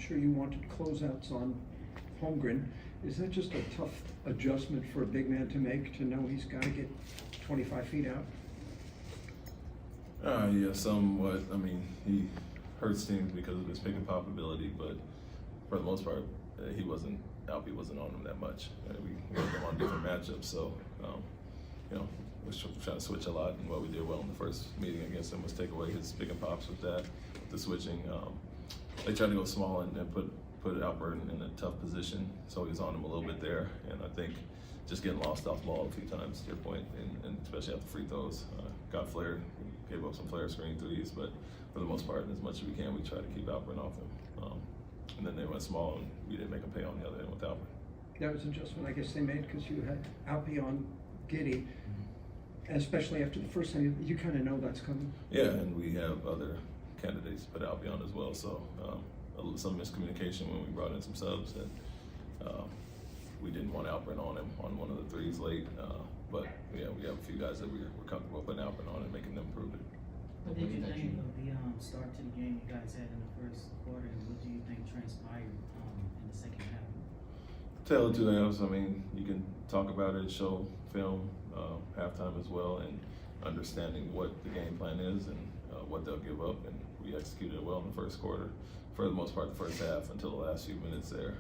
sure you wanted closeouts on Holmgren. Is that just a tough adjustment for a big man to make, to know he's got to get 25 feet out? Yeah, somewhat. I mean, he hurts teams because of his pick and pop ability, but for the most part, Alpy wasn't on him that much. We worked him on different matchups, so we're trying to switch a lot, and what we did well in the first meeting against him was take away his pick and pops with that, the switching. They tried to go small and put Alperen in a tough position, so he was on him a little bit there, and I think just getting lost off the ball a few times, to your point, and especially after free throws, got flared, gave up some flare screen threes, but for the most part, as much as we can, we try to keep Alperen off him. And then they went small, and we didn't make them pay on the other end with Alperen. That was an adjustment I guess they made because you had Alpy on Giddy, especially after the first time. You kind of know that's coming. Yeah, and we have other candidates to put Alpy on as well, so some miscommunication when we brought in some subs, and we didn't want Alperen on him on one of the threes late, but yeah, we have a few guys that we're comfortable putting Alperen on and making them prove it. What did you think of the start to the game you guys had in the first quarter, and what do you think transpired in the second half? Tale of two halves. I mean, you can talk about it, show film, halftime as well, and understanding what the game plan is and what they'll give up, and we executed it well in the first quarter. For the most part, the first half until the last few minutes there.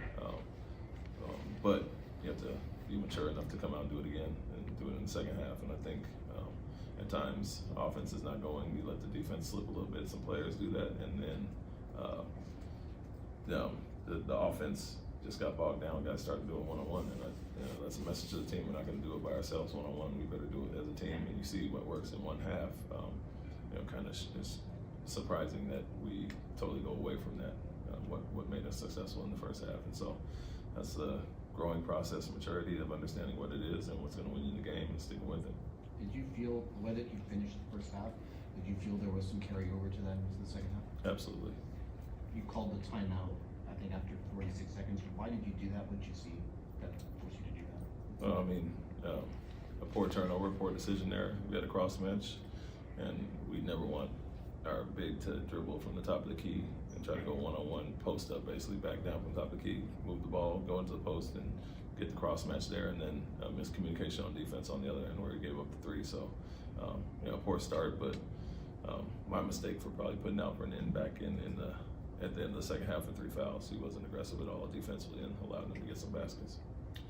But you have to be mature enough to come out and do it again and do it in the second half, and I think at times, offense is not going. You let the defense slip a little bit. Some players do that, and then the offense just got bogged down. Guys started doing one-on-one, and that's a message to the team. We're not going to do it by ourselves one-on-one. We better do it as a team. And you see what works in one half. Kind of it's surprising that we totally go away from that. What made us successful in the first half, and so that's the growing process, maturity of understanding what it is and what's going to win you the game and sticking with it. Did you feel, the way that you finished the first half, did you feel there was some carryover to that into the second half? Absolutely. You called the timeout, I think, after 46 seconds. Why did you do that? What did you see that forced you to do that? Well, I mean, a poor turnover, poor decision there. We had a cross match, and we never want our big to dribble from the top of the key and try to go one-on-one, post up, basically back down from the top of the key, move the ball, go into the post, and get the cross match there, and then miscommunication on defense on the other end where he gave up the three. So, poor start, but my mistake for probably putting Alperen back in at the end of the second half with 3 fouls. He wasn't aggressive at all defensively and allowed them to get some baskets.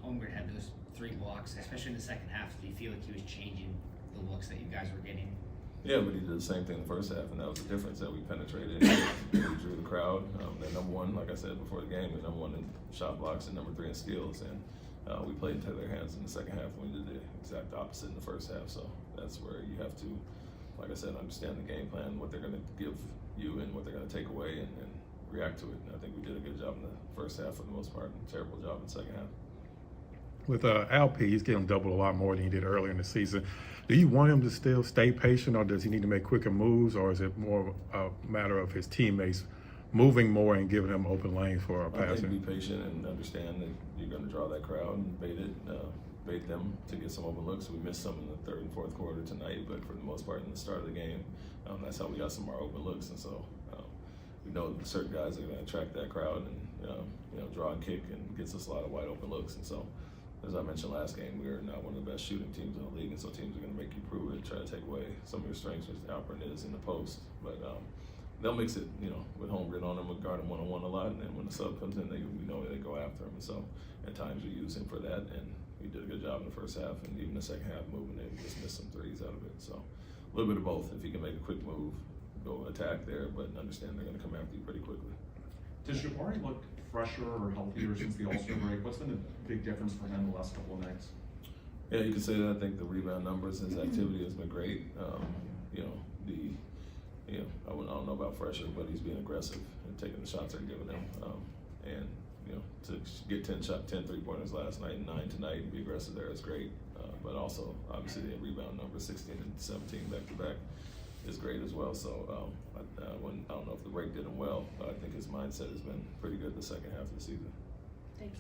Holmgren had those 3 blocks, especially in the second half. Do you feel like he was changing the looks that you guys were getting? Yeah, but he did the same thing in the first half, and that was the difference, that we penetrated. We drew the crowd. They're number one, like I said before the game, they're number one in shot blocks and number 3 in steals. And we played into their hands in the second half when we did the exact opposite in the first half. So that's where you have to, like I said, understand the game plan, what they're going to give you and what they're going to take away, and react to it. And I think we did a good job in the first half for the most part, and a terrible job in the second half. With Alp, he's getting doubled a lot more than he did earlier in the season. Do you want him to still stay patient, or does he need to make quicker moves, or is it more a matter of his teammates moving more and giving him open lanes for a passing? I think be patient and understand that you're going to draw that crowd and bait them to get some open looks. We missed some in the third and fourth quarter tonight, but for the most part in the start of the game, that's how we got some of our open looks. And so we know that certain guys are going to attract that crowd and draw and kick, and gets us a lot of wide open looks. And so, as I mentioned last game, we are not one of the best shooting teams in the league, and so teams are going to make you prove it, try to take away some of your strengths, which Alperen is in the post. But they'll mix it, with Holmgren on them, with guard him one-on-one a lot, and then when the sub comes in, they go after him. And so at times we use him for that, and we did a good job in the first half, and even the second half moving in, we just missed some threes out of it. So a little bit of both. If you can make a quick move, go attack there, but understand they're going to come after you pretty quickly. Does Jabari look fresher or healthier since the All-Star break? What's been the big difference for him the last couple of nights? Yeah, you can say that. I think the rebound numbers, his activity has been great. I don't know about fresher, but he's being aggressive and taking the shots they're giving him. To get 10 3-pointers last night and 9 tonight and be aggressive there is great. But also, obviously, the rebound numbers, 16 and 17 back-to-back, is great as well. So I don't know if the break did him well, but I think his mindset has been pretty good the second half of the season. Thanks,